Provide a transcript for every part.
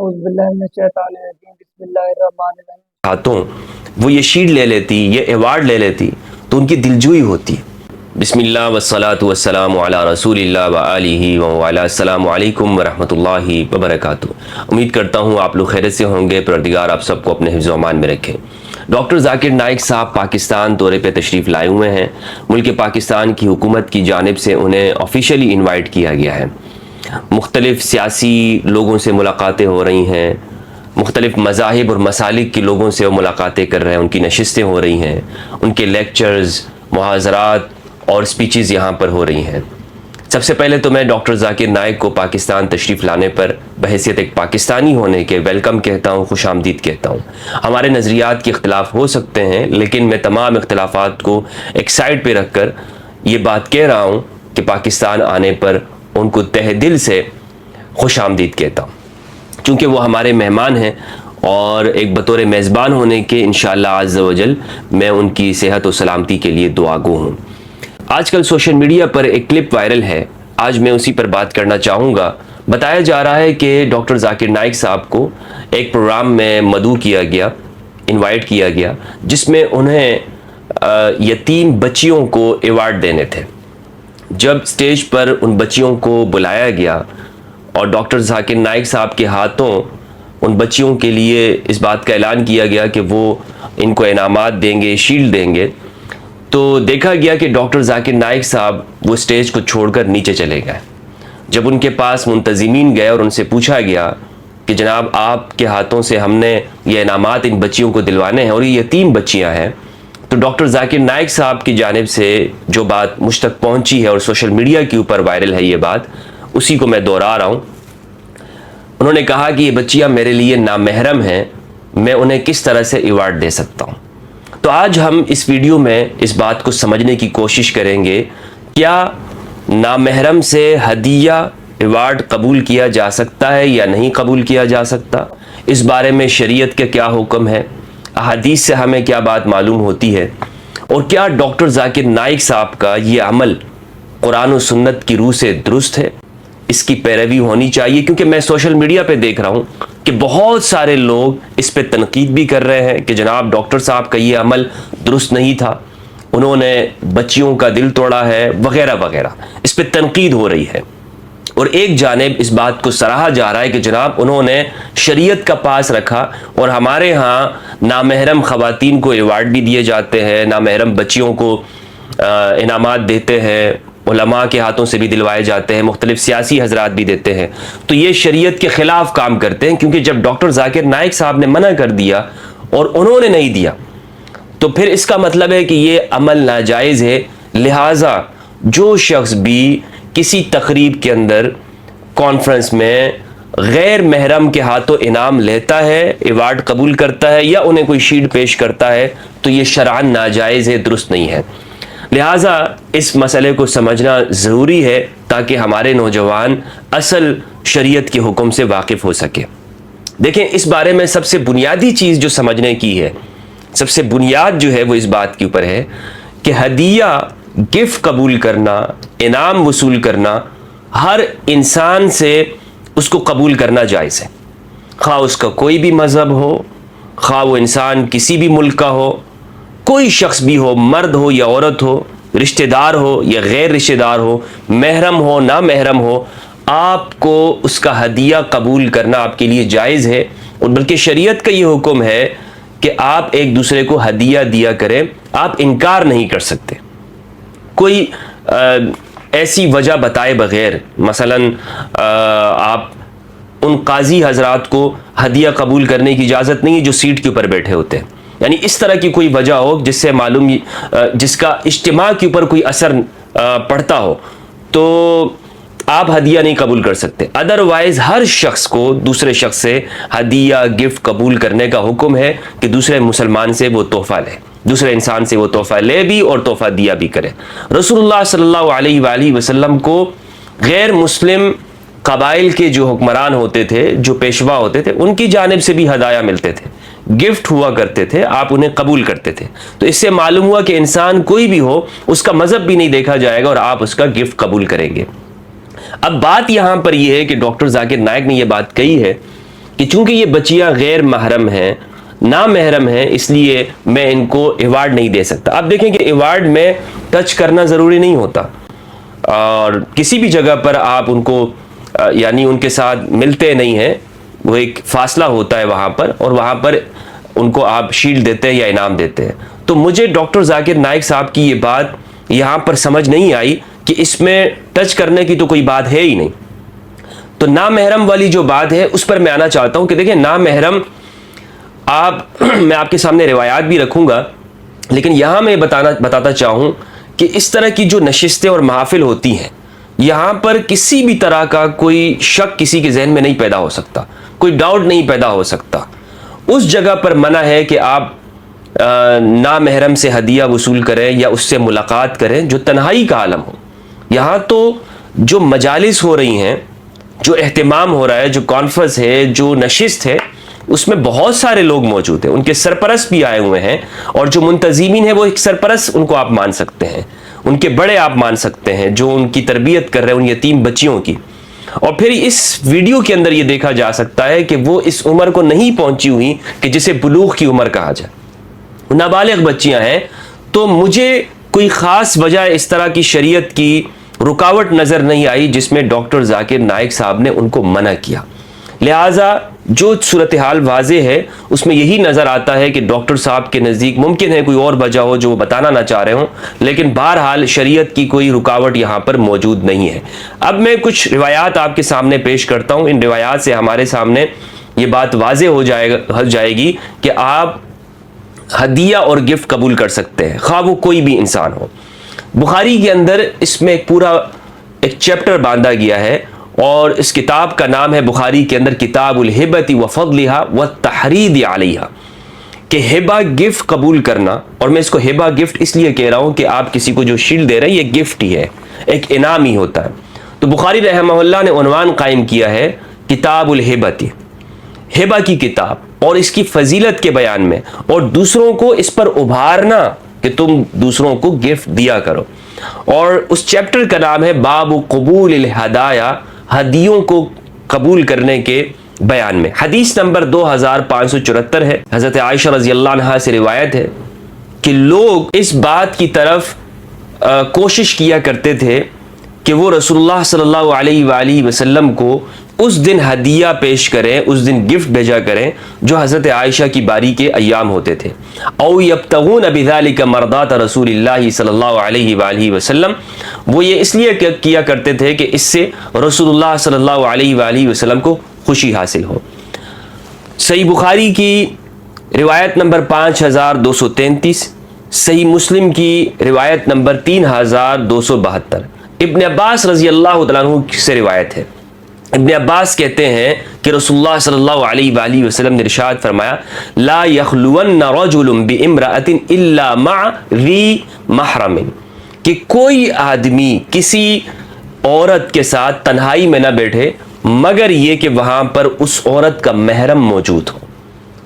اعوذ باللہ من الشیطان الرجیم بسم اللہ الرحمن الرحیم۔ ہاتھوں وہ یہ شیلڈ لے لیتی، یہ ایوارڈ لے لیتی تو ان کی دلجوئی ہوتی۔ بسم اللہ والصلاة والسلام علی رسول اللہ وآلہ وعلی السلام علیکم ورحمۃ اللہ وبرکاتہ۔ امید کرتا ہوں آپ لوگ خیریت سے ہوں گے، پروردگار آپ سب کو اپنے حفظ و امان میں رکھے۔ ڈاکٹر ذاکر نائک صاحب پاکستان دورے پہ تشریف لائے ہوئے ہیں۔ ملک پاکستان کی حکومت کی جانب سے انہیں آفیشیلی انوائٹ کیا گیا ہے۔ مختلف سیاسی لوگوں سے ملاقاتیں ہو رہی ہیں، مختلف مذاہب اور مسالک کے لوگوں سے وہ ملاقاتیں کر رہے ہیں، ان کی نشستیں ہو رہی ہیں، ان کے لیکچرز، محاضرات اور سپیچز یہاں پر ہو رہی ہیں۔ سب سے پہلے تو میں ڈاکٹر ذاکر نائک کو پاکستان تشریف لانے پر بحیثیت ایک پاکستانی ہونے کے ویلکم کہتا ہوں، خوش آمدید کہتا ہوں۔ ہمارے نظریات کے اختلاف ہو سکتے ہیں، لیکن میں تمام اختلافات کو ایک سائڈ پہ رکھ کر یہ بات کہہ رہا ہوں کہ پاکستان آنے پر ان کو تہ دل سے خوش آمدید کہتا ہوں، چونکہ وہ ہمارے مہمان ہیں اور ایک بطور میزبان ہونے کے انشاءاللہ عز و جل میں ان کی صحت و سلامتی کے لیے دعا گو ہوں۔ آج کل سوشل میڈیا پر ایک کلپ وائرل ہے، آج میں اسی پر بات کرنا چاہوں گا۔ بتایا جا رہا ہے کہ ڈاکٹر ذاکر نائک صاحب کو ایک پروگرام میں مدعو کیا گیا، انوائٹ کیا گیا، جس میں انہیں یتیم بچیوں کو ایوارڈ دینے تھے۔ جب سٹیج پر ان بچیوں کو بلایا گیا اور ڈاکٹر ذاکر نائک صاحب کے ہاتھوں ان بچیوں کے لیے اس بات کا اعلان کیا گیا کہ وہ ان کو انعامات دیں گے، شیلڈ دیں گے، تو دیکھا گیا کہ ڈاکٹر ذاکر نائک صاحب وہ سٹیج کو چھوڑ کر نیچے چلے گئے۔ جب ان کے پاس منتظمین گئے اور ان سے پوچھا گیا کہ جناب آپ کے ہاتھوں سے ہم نے یہ انعامات ان بچیوں کو دلوانے ہیں اور یہ یتیم بچیاں ہیں، تو ڈاکٹر ذاکر نائک صاحب کی جانب سے جو بات مجھ تک پہنچی ہے اور سوشل میڈیا کے اوپر وائرل ہے یہ بات، اسی کو میں دہرا رہا ہوں۔ انہوں نے کہا کہ یہ بچیاں میرے لیے نامحرم ہیں، میں انہیں کس طرح سے ایوارڈ دے سکتا ہوں۔ تو آج ہم اس ویڈیو میں اس بات کو سمجھنے کی کوشش کریں گے، کیا نامحرم سے ہدیہ ایوارڈ قبول کیا جا سکتا ہے یا نہیں قبول کیا جا سکتا، اس بارے میں شریعت کا کیا حکم ہے، احادیث سے ہمیں کیا بات معلوم ہوتی ہے، اور کیا ڈاکٹر ذاکر نائک صاحب کا یہ عمل قرآن و سنت کی روح سے درست ہے، اس کی پیروی ہونی چاہیے۔ کیونکہ میں سوشل میڈیا پہ دیکھ رہا ہوں کہ بہت سارے لوگ اس پہ تنقید بھی کر رہے ہیں کہ جناب ڈاکٹر صاحب کا یہ عمل درست نہیں تھا، انہوں نے بچیوں کا دل توڑا ہے وغیرہ وغیرہ، اس پہ تنقید ہو رہی ہے۔ اور ایک جانب اس بات کو سراہا جا رہا ہے کہ جناب انہوں نے شریعت کا پاس رکھا اور ہمارے ہاں نامحرم خواتین کو ایوارڈ بھی دیے جاتے ہیں، نامحرم بچیوں کو انعامات دیتے ہیں، علماء کے ہاتھوں سے بھی دلوائے جاتے ہیں، مختلف سیاسی حضرات بھی دیتے ہیں، تو یہ شریعت کے خلاف کام کرتے ہیں۔ کیونکہ جب ڈاکٹر ذاکر نائک صاحب نے منع کر دیا اور انہوں نے نہیں دیا تو پھر اس کا مطلب ہے کہ یہ عمل ناجائز ہے۔ لہٰذا جو شخص بھی کسی تقریب کے اندر، کانفرنس میں غیر محرم کے ہاتھوں انعام لیتا ہے، ایوارڈ قبول کرتا ہے یا انہیں کوئی شیلڈ پیش کرتا ہے، تو یہ شرعاً ناجائز ہے، درست نہیں ہے۔ لہٰذا اس مسئلے کو سمجھنا ضروری ہے تاکہ ہمارے نوجوان اصل شریعت کے حکم سے واقف ہو سکے۔ دیکھیں، اس بارے میں سب سے بنیادی چیز جو سمجھنے کی ہے، سب سے بنیاد جو ہے وہ اس بات کے اوپر ہے کہ ہدیہ، گفٹ قبول کرنا، انعام وصول کرنا، ہر انسان سے اس کو قبول کرنا جائز ہے، خواہ اس کا کوئی بھی مذہب ہو، خواہ وہ انسان کسی بھی ملک کا ہو، کوئی شخص بھی ہو، مرد ہو یا عورت ہو، رشتہ دار ہو یا غیر رشتہ دار ہو، محرم ہو نا محرم ہو، آپ کو اس کا ہدیہ قبول کرنا آپ کے لیے جائز ہے۔ اور بلکہ شریعت کا یہ حکم ہے کہ آپ ایک دوسرے کو ہدیہ دیا کریں، آپ انکار نہیں کر سکتے۔ کوئی ایسی وجہ بتائے بغیر، مثلاً آپ ان قاضی حضرات کو ہدیہ قبول کرنے کی اجازت نہیں ہے جو سیٹ کے اوپر بیٹھے ہوتے ہیں، یعنی اس طرح کی کوئی وجہ ہو جس سے معلوم، جس کا اجتماع کے اوپر کوئی اثر پڑتا ہو، تو آپ ہدیہ نہیں قبول کر سکتے۔ ادروائز ہر شخص کو دوسرے شخص سے ہدیہ، گفٹ قبول کرنے کا حکم ہے کہ دوسرے مسلمان سے وہ تحفہ لے، دوسرے انسان سے وہ تحفہ لے بھی اور تحفہ دیا بھی کرے۔ رسول اللہ صلی اللہ علیہ وآلہ وسلم کو غیر مسلم قبائل کے جو حکمران ہوتے تھے، جو پیشوا ہوتے تھے، ان کی جانب سے بھی ہدایہ ملتے تھے، گفٹ ہوا کرتے تھے، آپ انہیں قبول کرتے تھے۔ تو اس سے معلوم ہوا کہ انسان کوئی بھی ہو، اس کا مذہب بھی نہیں دیکھا جائے گا اور آپ اس کا گفٹ قبول کریں گے۔ اب بات یہاں پر یہ ہے کہ ڈاکٹر ذاکر نائک نے یہ بات کہی ہے کہ چونکہ یہ بچیاں غیر محرم ہیں، نامحرم ہیں، اس لیے میں ان کو ایوارڈ نہیں دے سکتا۔ اب دیکھیں کہ ایوارڈ میں ٹچ کرنا ضروری نہیں ہوتا، اور کسی بھی جگہ پر آپ ان کو یعنی ان کے ساتھ ملتے نہیں ہیں، وہ ایک فاصلہ ہوتا ہے وہاں پر، اور وہاں پر ان کو آپ شیلڈ دیتے ہیں یا انعام دیتے ہیں۔ تو مجھے ڈاکٹر ذاکر نائک صاحب کی یہ بات یہاں پر سمجھ نہیں آئی کہ اس میں ٹچ کرنے کی تو کوئی بات ہے ہی نہیں۔ تو نامحرم والی جو بات ہے اس پر میں آنا چاہتا ہوں کہ دیکھیں نامحرم میں آپ کے سامنے روایات بھی رکھوں گا، لیکن یہاں میں بتاتا چاہوں کہ اس طرح کی جو نشستیں اور محافل ہوتی ہیں، یہاں پر کسی بھی طرح کا کوئی شک کسی کے ذہن میں نہیں پیدا ہو سکتا، کوئی ڈاؤٹ نہیں پیدا ہو سکتا۔ اس جگہ پر منع ہے کہ آپ نامحرم سے ہدیہ وصول کریں یا اس سے ملاقات کریں جو تنہائی کا عالم ہو۔ یہاں تو جو مجالس ہو رہی ہیں، جو اہتمام ہو رہا ہے، جو کانفرنس ہے، جو نشست ہے، اس میں بہت سارے لوگ موجود ہیں، ان کے سرپرست بھی آئے ہوئے ہیں، اور جو منتظمین ہیں وہ ایک سرپرست ان کو آپ مان سکتے ہیں، ان کے بڑے آپ مان سکتے ہیں جو ان کی تربیت کر رہے ہیں ان یتیم بچیوں کی۔ اور پھر اس ویڈیو کے اندر یہ دیکھا جا سکتا ہے کہ وہ اس عمر کو نہیں پہنچی ہوئی کہ جسے بلوغ کی عمر کہا جائے، نابالغ بچیاں ہیں۔ تو مجھے کوئی خاص وجہ اس طرح کی شریعت کی رکاوٹ نظر نہیں آئی جس میں ڈاکٹر ذاکر نائک صاحب نے ان کو منع کیا۔ لہٰذا جو صورتحال واضح ہے اس میں یہی نظر آتا ہے کہ ڈاکٹر صاحب کے نزدیک ممکن ہے کوئی اور وجہ ہو جو وہ بتانا نہ چاہ رہے ہوں، لیکن بہرحال شریعت کی کوئی رکاوٹ یہاں پر موجود نہیں ہے۔ اب میں کچھ روایات آپ کے سامنے پیش کرتا ہوں، ان روایات سے ہمارے سامنے یہ بات واضح ہو جائے گی کہ آپ ہدیہ اور گفٹ قبول کر سکتے ہیں، خواہ وہ کوئی بھی انسان ہو۔ بخاری کے اندر اس میں ایک چیپٹر باندھا گیا ہے، اور اس کتاب کا نام ہے بخاری کے اندر کتاب الہبۃ وفضلها والتحرید علیہا، کہ ہبہ گفٹ قبول کرنا۔ اور میں اس کو ہبہ گفٹ اس لیے کہہ رہا ہوں کہ آپ کسی کو جو شیلڈ دے رہے ہیں یہ گفٹ ہی ہے، ایک انعام ہی ہوتا ہے۔ تو بخاری رحمہ اللہ نے عنوان قائم کیا ہے کتاب الہبۃ، ہبہ کی کتاب، اور اس کی فضیلت کے بیان میں، اور دوسروں کو اس پر ابھارنا کہ تم دوسروں کو گفٹ دیا کرو۔ اور اس چیپٹر کا نام ہے باب قبول الہدایا، ہدیوں کو قبول کرنے کے بیان میں۔ حدیث نمبر 2574 ہے، حضرت عائشہ رضی اللہ عنہا سے روایت ہے کہ لوگ اس بات کی طرف کوشش کیا کرتے تھے کہ وہ رسول اللہ صلی اللہ علیہ وآلہ وسلم کو اس دن ہدیہ پیش کریں، اس دن گفٹ بھیجا کریں جو حضرت عائشہ کی باری کے ایام ہوتے تھے۔ او یبتغون بذلک مرضات رسول اللہ صلی اللہ علیہ وآلہ وسلم، وہ یہ اس لیے کیا کرتے تھے کہ اس سے رسول اللہ صلی اللہ علیہ وآلہ وسلم کو خوشی حاصل ہو۔ صحیح بخاری کی روایت نمبر 5233، صحیح مسلم کی روایت نمبر 3272، ابن عباس رضی اللہ تعالیٰ عنہ سے روایت ہے۔ ابن عباس کہتے ہیں کہ رسول اللہ صلی اللہ علیہ وآلہ وسلم نے ارشاد فرمایا لا یخلون رجل بامرأة الا مع ذی محرم، کہ کوئی آدمی کسی عورت کے ساتھ تنہائی میں نہ بیٹھے مگر یہ کہ وہاں پر اس عورت کا محرم موجود ہو،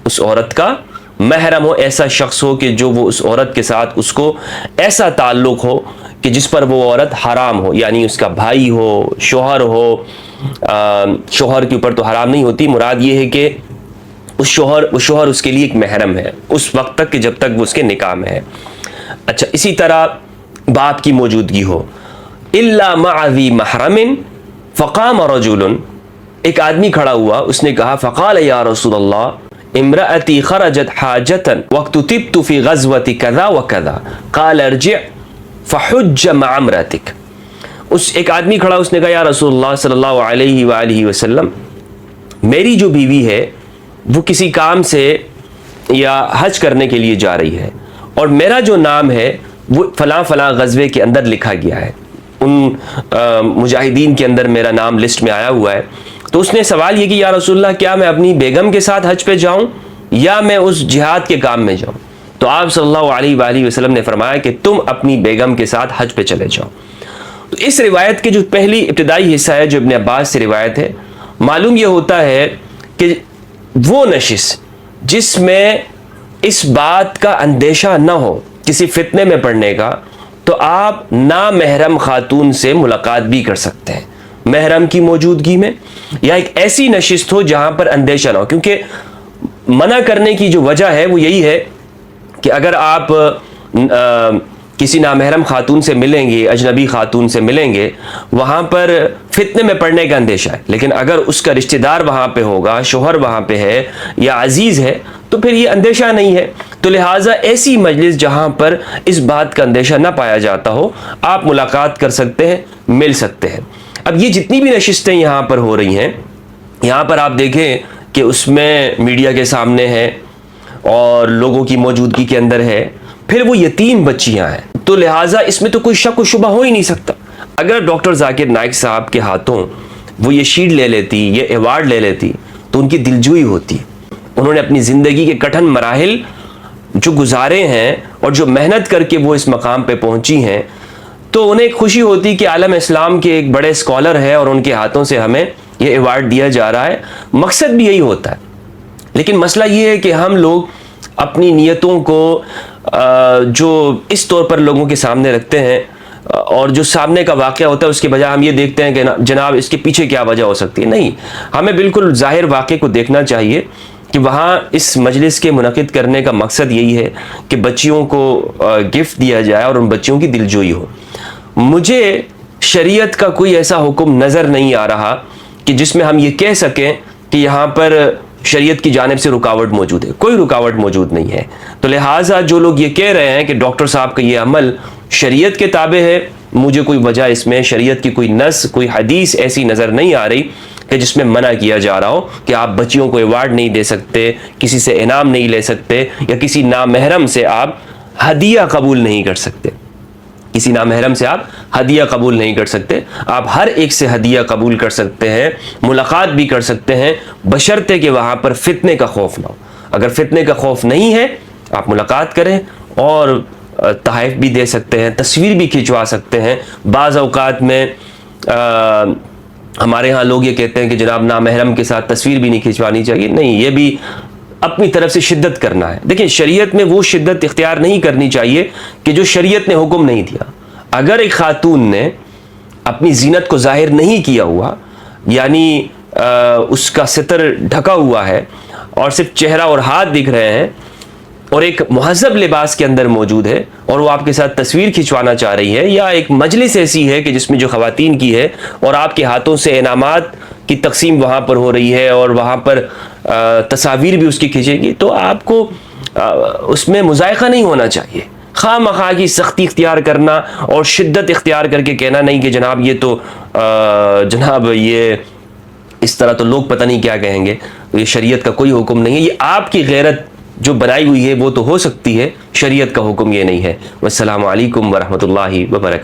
اس عورت کا محرم ہو، ایسا شخص ہو کہ جو وہ اس عورت کے ساتھ اس کو ایسا تعلق ہو کہ جس پر وہ عورت حرام ہو، یعنی اس کا بھائی ہو، شوہر ہو۔ شوہر کے اوپر تو حرام نہیں ہوتی، مراد یہ ہے کہ وہ شوہر اس کے لیے ایک محرم ہے اس وقت تک کہ جب تک وہ اس کے نکاح میں ہے۔ اچھا، اسی طرح باپ کی موجودگی ہو۔ الا مع ذی محرم فقام رجل، ایک آدمی کھڑا ہوا، اس نے کہا فقال یا رسول اللہ امرأتی خرجت حاجتا واکتتبت فی غزوة کذا وکذا قال ارجع فحج مع امرأتک۔ ایک آدمی کھڑا، اس نے کہا یا رسول اللہ صلی اللہ علیہ وآلہ وسلم، میری جو بیوی ہے وہ کسی کام سے یا حج کرنے کے لیے جا رہی ہے، اور میرا جو نام ہے وہ فلاں فلاں غزوے کے اندر لکھا گیا ہے، ان مجاہدین کے اندر میرا نام لسٹ میں آیا ہوا ہے۔ تو اس نے سوال یہ کہ یا رسول اللہ کیا میں اپنی بیگم کے ساتھ حج پہ جاؤں یا میں اس جہاد کے کام میں جاؤں؟ تو آپ صلی اللہ علیہ وآلہ وسلم نے فرمایا کہ تم اپنی بیگم کے ساتھ حج پہ چلے جاؤ۔ تو اس روایت کے جو پہلی ابتدائی حصہ ہے جو ابن عباس سے روایت ہے، معلوم یہ ہوتا ہے کہ وہ نشست جس میں اس بات کا اندیشہ نہ ہو کسی فتنے میں پڑنے کا، تو آپ نامحرم خاتون سے ملاقات بھی کر سکتے ہیں، محرم کی موجودگی میں، یا ایک ایسی نشست ہو جہاں پر اندیشہ نہ ہو. کیونکہ منع کرنے کی جو وجہ ہے وہ یہی ہے کہ اگر آپ کسی نامحرم خاتون سے ملیں گے، اجنبی خاتون سے ملیں گے، وہاں پر فتنے میں پڑنے کا اندیشہ ہے. لیکن اگر اس کا رشتہ دار وہاں پہ ہوگا، شوہر وہاں پہ ہے یا عزیز ہے، تو پھر یہ اندیشہ نہیں ہے. تو لہٰذا ایسی مجلس جہاں پر اس بات کا اندیشہ نہ پایا جاتا ہو، آپ ملاقات کر سکتے ہیں، مل سکتے ہیں. اب یہ جتنی بھی نشستیں یہاں پر ہو رہی ہیں، یہاں پر آپ دیکھیں کہ اس میں میڈیا کے سامنے ہے اور لوگوں کی موجودگی کے اندر ہے، پھر وہ یتیم بچیاں ہیں. تو لہٰذا اس میں تو کوئی شک و شبہ ہو ہی نہیں سکتا. اگر ڈاکٹر ذاکر نائک صاحب کے ہاتھوں وہ یہ شیلڈ لے لیتی، یہ ایوارڈ لے لیتی، تو ان کی دلجوئی ہوتی. انہوں نے اپنی زندگی کے کٹھن مراحل جو گزارے ہیں اور جو محنت کر کے وہ اس مقام پہ پہنچی ہیں، تو انہیں ایک خوشی ہوتی کہ عالم اسلام کے ایک بڑے اسکالر ہیں اور ان کے ہاتھوں سے ہمیں یہ ایوارڈ دیا جا رہا ہے. مقصد بھی یہی ہوتا ہے. لیکن مسئلہ یہ ہے کہ ہم لوگ اپنی نیتوں کو جو اس طور پر لوگوں کے سامنے رکھتے ہیں، اور جو سامنے کا واقعہ ہوتا ہے اس کے بجائے ہم یہ دیکھتے ہیں کہ جناب اس کے پیچھے کیا وجہ ہو سکتی ہے. نہیں، ہمیں بالکل ظاہر واقعے کو دیکھنا چاہیے کہ وہاں اس مجلس کے منعقد کرنے کا مقصد یہی ہے کہ بچیوں کو گفٹ دیا جائے اور ان بچیوں کی دلجوئی ہو. مجھے شریعت کا کوئی ایسا حکم نظر نہیں آ رہا کہ جس میں ہم یہ کہہ سکیں کہ یہاں پر شریعت کی جانب سے رکاوٹ موجود ہے. کوئی رکاوٹ موجود نہیں ہے. تو لہٰذا جو لوگ یہ کہہ رہے ہیں کہ ڈاکٹر صاحب کا یہ عمل شریعت کے تابع ہے، مجھے کوئی وجہ اس میں شریعت کی کوئی نص، کوئی حدیث ایسی نظر نہیں آ رہی کہ جس میں منع کیا جا رہا ہو کہ آپ بچیوں کو ایوارڈ نہیں دے سکتے، کسی سے انعام نہیں لے سکتے، یا کسی نامحرم سے آپ ہدیہ قبول نہیں کر سکتے. کسی نامحرم سے آپ ہدیہ قبول نہیں کر سکتے. آپ ہر ایک سے ہدیہ قبول کر سکتے ہیں، ملاقات بھی کر سکتے ہیں، بشرطے کہ وہاں پر فتنے کا خوف نہ ہو. اگر فتنے کا خوف نہیں ہے، آپ ملاقات کریں اور تحائف بھی دے سکتے ہیں، تصویر بھی کھنچوا سکتے ہیں. بعض اوقات میں ہمارے ہاں لوگ یہ کہتے ہیں کہ جناب نامحرم کے ساتھ تصویر بھی نہیں کھنچوانی چاہیے. نہیں، یہ بھی اپنی طرف سے شدت کرنا ہے. دیکھیں، شریعت میں وہ شدت اختیار نہیں کرنی چاہیے کہ جو شریعت نے حکم نہیں دیا. اگر ایک خاتون نے اپنی زینت کو ظاہر نہیں کیا ہوا، یعنی اس کا ستر ڈھکا ہوا ہے اور صرف چہرہ اور ہاتھ دکھ رہے ہیں، اور ایک مہذب لباس کے اندر موجود ہے، اور وہ آپ کے ساتھ تصویر کھنچوانا چاہ رہی ہے، یا ایک مجلس ایسی ہے کہ جس میں جو خواتین کی ہے اور آپ کے ہاتھوں سے انعامات کی تقسیم وہاں پر ہو رہی ہے اور وہاں پر تصاویر بھی اس کی کھینچے گی، تو آپ کو اس میں مذائقہ نہیں ہونا چاہیے. خواہ مخواہ کی سختی اختیار کرنا اور شدت اختیار کر کے کہنا نہیں کہ جناب یہ تو جناب یہ اس طرح تو لوگ پتہ نہیں کیا کہیں گے. یہ شریعت کا کوئی حکم نہیں ہے. یہ آپ کی غیرت جو بنائی ہوئی ہے وہ تو ہو سکتی ہے، شریعت کا حکم یہ نہیں ہے. والسلام علیکم ورحمۃ اللہ وبرکاتہ.